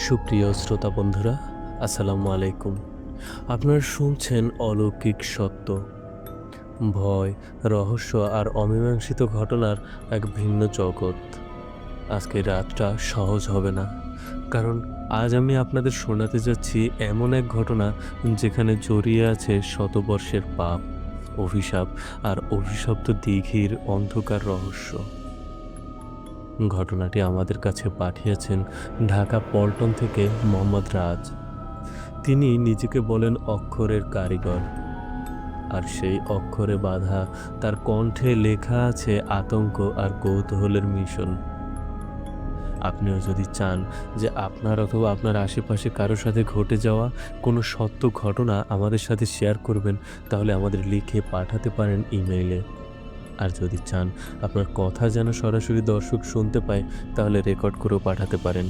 সুপ্রিয় শ্রোতা বন্ধুরা, আসসালামু আলাইকুম। আপনারা শুনছেন অলৌকিক সত্য, ভয়, রহস্য আর অমীমাংসিত ঘটনার এক ভিন্ন জগৎ। আজকের রাতটা সহজ হবে না, কারণ আজ আমি আপনাদের শোনাতে যাচ্ছি এমন এক ঘটনা যেখানে জড়িয়ে আছে শতবর্ষের পাপ, অভিশাপ আর অভিশপ্ত দিঘির অন্ধকার রহস্য। ঘটনাটি আমাদের কাছে পাঠিয়েছেন ঢাকা পল্টন থেকে মোহাম্মদ রাজ। তিনি নিজেকে বলেন অক্ষরের কারিগর, আর সেই অক্ষরে বাঁধা তার কণ্ঠে লেখা আছে আতঙ্ক আর কৌতূহলের মিশন। আপনিও যদি চান যে আপনার অথবা আপনার আশেপাশে কারোর সাথে ঘটে যাওয়া কোনো সত্য ঘটনা আমাদের সাথে শেয়ার করবেন, তাহলে আমাদের লিখে পাঠাতে পারেন ইমেইলে। আর যদি চান আপনার কথা যেন সরাসরি দর্শক শুনতে পায়, তাহলে রেকর্ড করেও পাঠাতে পারেন।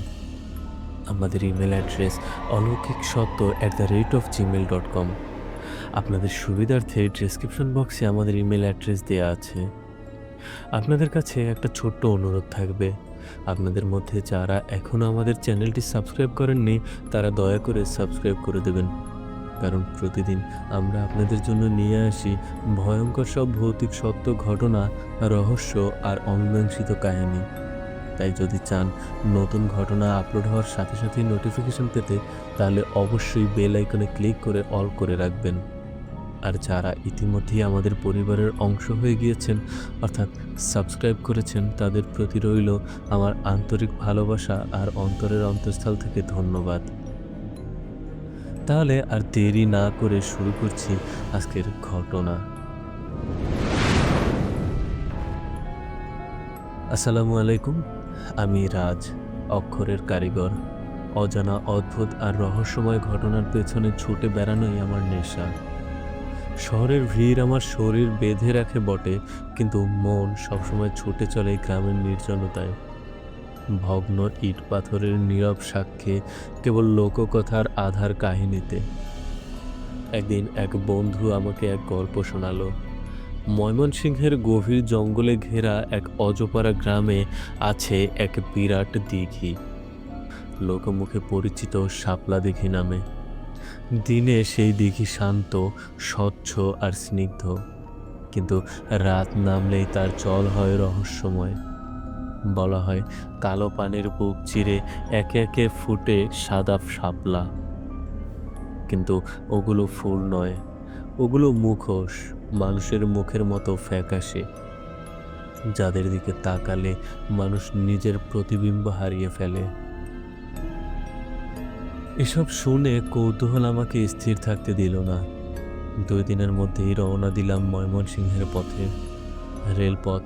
আমাদের ইমেল অ্যাড্রেস অলৌকিকসত্য@gmail.com। আপনাদের সুবিধার্থে ডেসক্রিপশন বক্সে আমাদের ইমেল অ্যাড্রেস দেওয়া আছে। আপনাদের কাছে একটা ছোট্ট অনুরোধ থাকবে, আপনাদের মধ্যে যারা এখনও আমাদের চ্যানেলটি সাবস্ক্রাইব করেননি, তারা দয়া করে সাবস্ক্রাইব করে দেবেন। কারণ প্রতিদিন আমরা আপনাদের জন্য নিয়ে আসি ভয়ঙ্কর সব ভৌতিক সত্য ঘটনা, রহস্য আর অমীমাংসিত কাহিনী। তাই যদি চান নতুন ঘটনা আপলোড হওয়ার সাথে সাথেই নোটিফিকেশন পেতে, তাহলে অবশ্যই বেল আইকনে ক্লিক করে অল করে রাখবেন। আর যারা ইতিমধ্যেই আমাদের পরিবারের অংশ হয়ে গিয়েছেন, অর্থাৎ সাবস্ক্রাইব করেছেন, তাদের প্রতি রইল আমার আন্তরিক ভালোবাসা আর অন্তরের অন্তঃস্থল থেকে ধন্যবাদ। তাহলে আর দেরি না করে শুরু করছি আজকের ঘটনা। আসসালামু আলাইকুম। আমি রাজ, অক্ষরের কারিগর। অজানা, অদ্ভুত আর রহস্যময় ঘটনার পেছনে ছুটে বেড়ানোই আমার নেশা। শহরের ভিড় আমার শরীর বেঁধে রাখে বটে, কিন্তু মন সবসময় ছুটে চলে গ্রামের নির্জনতায়। ভগ্ন ইট পাথরের নীরব সাক্ষ্যে, কেবল লোককথার আধার কাহিনীতে। একদিন এক বন্ধু আমাকে এক গল্প শোনালো। ময়মনসিংহের গভীর জঙ্গলে ঘেরা এক অজপাড়া গ্রামে আছে এক বিরাট দিঘি, লোকমুখে পরিচিত শাপলা দিঘি নামে। দিনে সেই দিঘি শান্ত, স্বচ্ছ আর স্নিগ্ধ, কিন্তু রাত নামলেই তার জল হয় রহস্যময়। বলা হয় কালো পানির বুক চিরে একে একে ফুটে সাদা শাপলা, কিন্তু ওগুলো ফুল নয়, ওগুলো মুখোশ, মানুষের মুখের মতো ফ্যাকাশে, যাদের দিকে তাকালে মানুষ নিজের প্রতিবিম্ব হারিয়ে ফেলে। এসব শুনে কৌতূহল আমাকে স্থির থাকতে দিল না। 2 দিনের মধ্যেই রওনা দিলাম ময়মনসিংহের পথে। রেলপথ,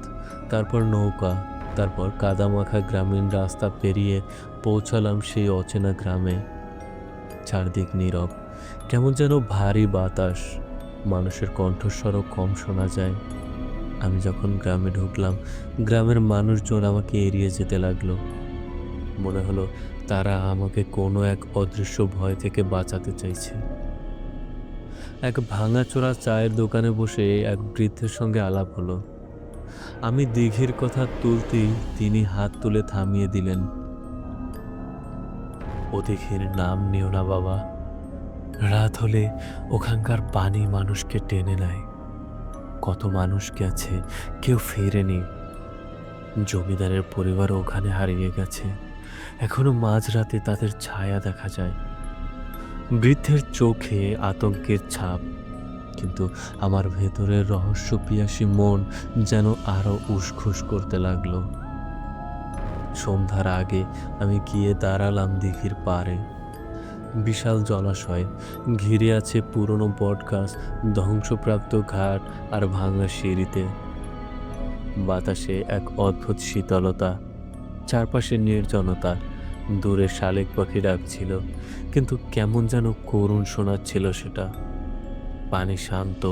তারপর নৌকা, তারপর কাদামাখা গ্রামীণ রাস্তা পেরিয়ে পৌঁছালাম সেই অচেনা গ্রামে। চারদিক নীরব, কেমন যেন ভারী বাতাস, মানুষের কণ্ঠস্বরও কম শোনা যায়। আমি যখন গ্রামে ঢুকলাম, গ্রামের মানুষজন আমাকে এড়িয়ে যেতে লাগলো। মনে হলো তারা আমাকে কোনো এক অদৃশ্য ভয় থেকে বাঁচাতে চাইছে। এক ভাঙাচোরা চায়ের দোকানে বসে এক বৃদ্ধের সঙ্গে আলাপ হলো। আমি দিঘির কথা তুলতেই তিনি হাত তুলে থামিয়ে দিলেন। ও দিঘির নাম নিও না বাবা, রাত হলে ওখানকার পানি মানুষকে টেনে নেয়। কত মানুষ গেছে, কেউ ফেরেনি। জমিদারের পরিবারও ওখানে হারিয়ে গেছে, এখনো মাঝরাতে তাদের ছায়া দেখা যায়। বৃদ্ধের চোখে আতঙ্কের ছাপ, কিন্তু আমার ভেতরের রহস্য পিয়াসী মন যেন আরো উসখুস করতে লাগলো। সন্ধ্যার আগে আমি গিয়ে দাঁড়ালাম দিঘির পাড়ে। বিশাল জলাশয়, ঘিরে আছে পুরনো বটগাছ, ধ্বংসপ্রাপ্ত ঘাট আর ভাঙা সিঁড়িতে। বাতাসে এক অদ্ভুত শীতলতা, চারপাশে নির্জনতা। দূরে শালিক পাখি ডাকছিল, কিন্তু কেমন যেন করুণ শোনাচ্ছিল সেটা। পানি শান্ত,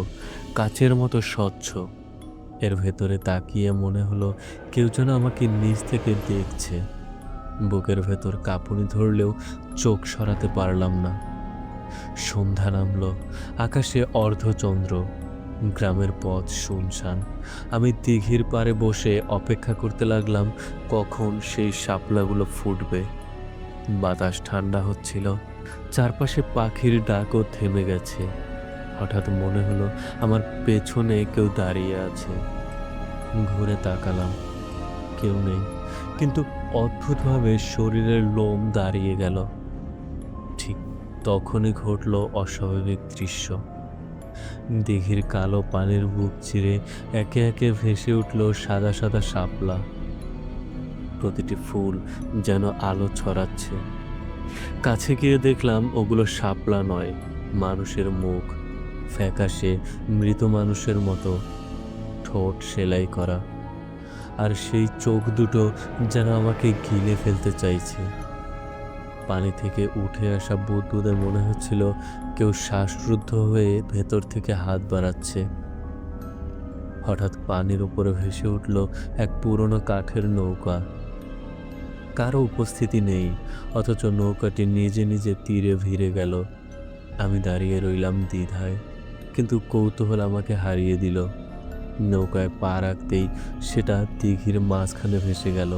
কাচের মতো স্বচ্ছ। এর ভেতরে তাকিয়ে মনে হলো কেউ যেন আমাকে নিচ থেকে দেখছে। বুকের ভেতর কাঁপুনি ধরলেও চোখ সরাতে পারলাম না। সন্ধ্যা নামলো, আকাশে অর্ধচন্দ্র, গ্রামের পথ শুনশান। আমি দিঘির পাড়ে বসে অপেক্ষা করতে লাগলাম কখন সেই শাপলাগুলো ফুটবে। বাতাস ঠান্ডা হচ্ছিল, চারপাশে পাখির ডাকও থেমে গেছে। হঠাৎ মনে হলো আমার পেছনে কেউ দাঁড়িয়ে আছে। ঘুরে তাকালাম, কেউ নেই, কিন্তু অদ্ভুতভাবে শরীরের লোম দাঁড়িয়ে গেল। ঠিক তখনই ঘটল অস্বাভাবিক দৃশ্য। দিঘির কালো পানির বুক চিরে একে একে ভেসে উঠল সাদা সাদা শাপলা। প্রতিটি ফুল যেন আলো ছড়াচ্ছে। কাছে গিয়ে দেখলাম ওগুলো শাপলা নয়, মানুষের মুখ, ফ্যাকাশে মৃত মানুষের মতো, ঠোঁট সেলাই করা, আর সেই চোখ দুটো যেন আমাকে গিলে ফেলতে চাইছে। পানি থেকে উঠে আসা বুদবুদে মনে হচ্ছিল কেউ শ্বাসরুদ্ধ হয়ে ভেতর থেকে হাত বাড়াচ্ছে। হঠাৎ পানির উপরে ভেসে উঠল এক পুরনো কাঠের নৌকা। কারো উপস্থিতি নেই, অথচ নৌকাটি নিজে নিজে তীরে ভিড়ে গেল। আমি দাঁড়িয়ে রইলাম দ্বিধায়, কিন্তু কৌতূহল আমাকে হারিয়ে দিল। নৌকায় পা রাখতেই সেটা দিঘির মাঝখানে ভেসে গেল।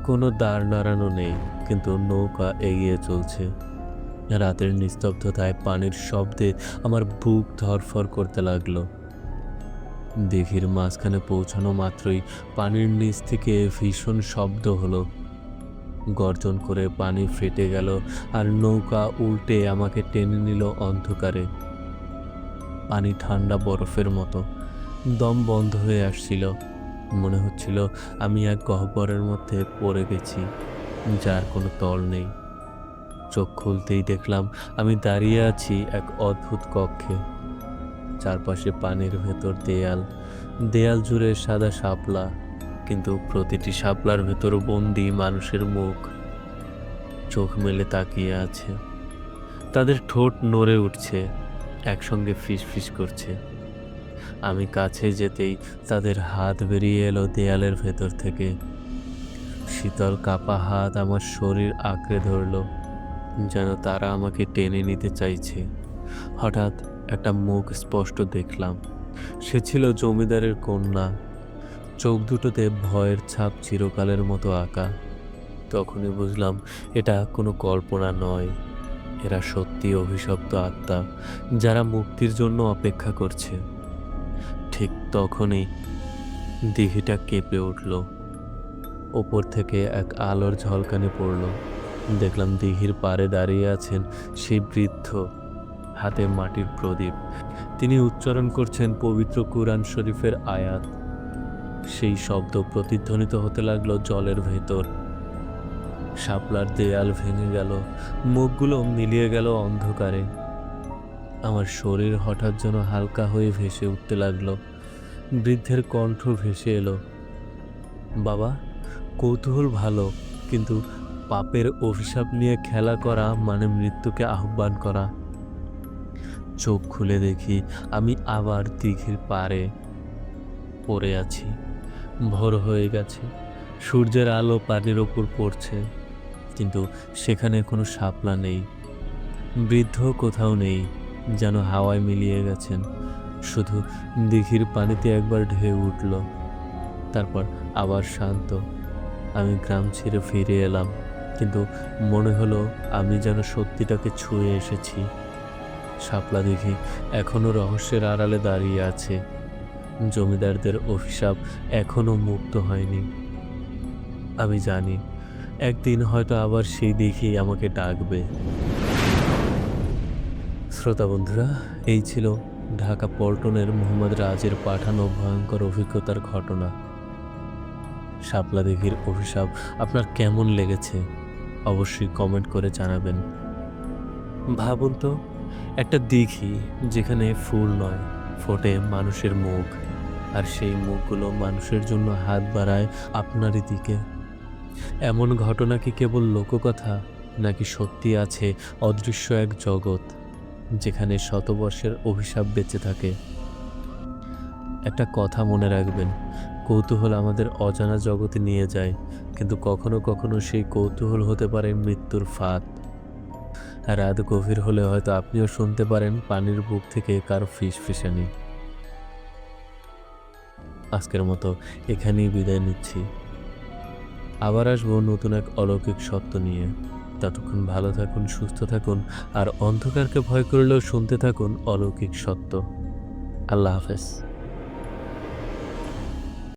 কোনো দাঁড় নাড়ানো নেই, কিন্তু নৌকা এগিয়ে চলছে। রাতের নিস্তব্ধতায় পানির শব্দে আমার বুক ধড়ফড় করতে লাগলো। দিঘির মাঝখানে পৌঁছানো মাত্রই পানির নিচ থেকে ভীষণ শব্দ হলো। গর্জন করে পানি ফেটে গেল, আর নৌকা উল্টে আমাকে টেনে নিল অন্ধকারে। পানি ঠান্ডা বরফের মতো, দম বন্ধ হয়ে আসছিল। মনে হচ্ছিল আমি এক গহ্বরের মধ্যে পড়ে গেছি, যার কোনো তল নেই। চোখ খুলতেই দেখলাম আমি দাঁড়িয়ে আছি এক অদ্ভুত কক্ষে। চারপাশে পানির ভেতর দেয়াল, দেয়াল জুড়ে সাদা শাপলা, কিন্তু প্রতিটি শাপলার ভেতর বন্দি মানুষের মুখ। চোখ মেলে তাকিয়ে আছে, তাদের ঠোঁট নড়ে উঠছে, একসঙ্গে ফিসফিস করছে। আমি কাছে যেতেই তাদের হাত বেরিয়ে এলো দেয়ালের ভেতর থেকে। শীতল কাপা হাত আমার শরীর আঁকড়ে ধরল, যেন তারা আমাকে টেনে নিতে চাইছে। হঠাৎ একটা মুখ স্পষ্ট দেখলাম। সে ছিল জমিদারের কন্যা। চোখ দুটোতে ভয়ের ছাপ চিরকালের মতো আঁকা। তখনই বুঝলাম এটা কোনো কল্পনা নয়, এরা সত্যি অভিশপ্ত আত্মা, যারা মুক্তির জন্য অপেক্ষা করছে। ঠিক তখনই দিঘিটা কেঁপে উঠল। ওপর থেকে এক আলোর ঝলকানি পড়ল। দেখলাম দিঘির পাড়ে দাঁড়িয়ে আছেন সেই বৃদ্ধ, হাতে মাটির প্রদীপ। তিনি উচ্চারণ করছেন পবিত্র কুরআন শরীফের আয়াত। সেই শব্দ প্রতিধ্বনিত হতে লাগলো জলের ভেতর। শাপলার দেয়াল ভেঙে গেল, মুখগুলো মিলিয়ে গেল অন্ধকারে। আমার শরীর হঠাৎ যেন হালকা হয়ে ভেসে উঠতে লাগলো। বৃদ্ধের কণ্ঠ ভেসে এলো, বাবা, কৌতূহল ভালো, কিন্তু পাপের অভিশাপ নিয়ে খেলা করা মানে মৃত্যুকে আহ্বান করা। চোখ খুলে দেখি আমি আবার দিঘির পাড়ে পড়ে আছি। ভোর হয়ে গেছে, সূর্যের আলো পানির ওপর পড়ছে, কিন্তু সেখানে কোনো শাপলা নেই, বৃদ্ধ কোথাও নেই, যেন হাওয়ায় মিলিয়ে গেছেন। শুধু দিঘির পানিতে একবার ঢেউ উঠল, তারপর আবার শান্ত। আমি গ্রাম ছেড়ে ফিরে এলাম, কিন্তু মনে হলো আমি যেন সত্যিটাকে ছুঁয়ে এসেছি। শাপলা দিঘি এখনো রহস্যের আড়ালে দাঁড়িয়ে আছে। জমিদারদের অভিশাপ এখনো মুক্ত হয়নি। আমি জানি একদিন হয়তো আবার সেই দিঘি আমাকে ডাকবে। শ্রোতা বন্ধুরা, এই ছিল ঢাকা পল্টনের মোহাম্মদ রাজের পাঠানো ভয়ঙ্কর অভিজ্ঞতার ঘটনা। শাপলা দিঘির অভিশাপ আপনার কেমন লেগেছে অবশ্যই কমেন্ট করে জানাবেন। ভাবুন তো, একটা দিঘি যেখানে ফুল নয়, ফোটে মানুষের মুখ, আর সেই মুখগুলো মানুষের জন্য হাত বাড়ায় আপনারই দিকে। এমন ঘটনা কি কেবল লোককথা, নাকি সত্যি আছে অদৃশ্য এক জগৎ যেখানে শতবর্ষের অভিশাপ বেঁচে থাকে? একটা কথা মনে রাখবেন, কৌতূহল আমাদের অজানা জগতে নিয়ে যায়, কিন্তু কখনো কখনো সেই কৌতূহল হতে পারে মৃত্যুর ফাঁদ। রাত গভীর হলে হয়তো আপনিও শুনতে পারেন পানির বুক থেকে কারো ফিসফিসানি। আজকের মতো এখানেই বিদায় নিচ্ছি। আবার আসবো নতুন এক অলৌকিক সত্য নিয়ে। ততক্ষণ ভালো থাকুন, সুস্থ থাকুন আর অন্ধকারকে ভয় করলেও শুনতে থাকুন অলৌকিক সত্য। আল্লাহ হাফেজ।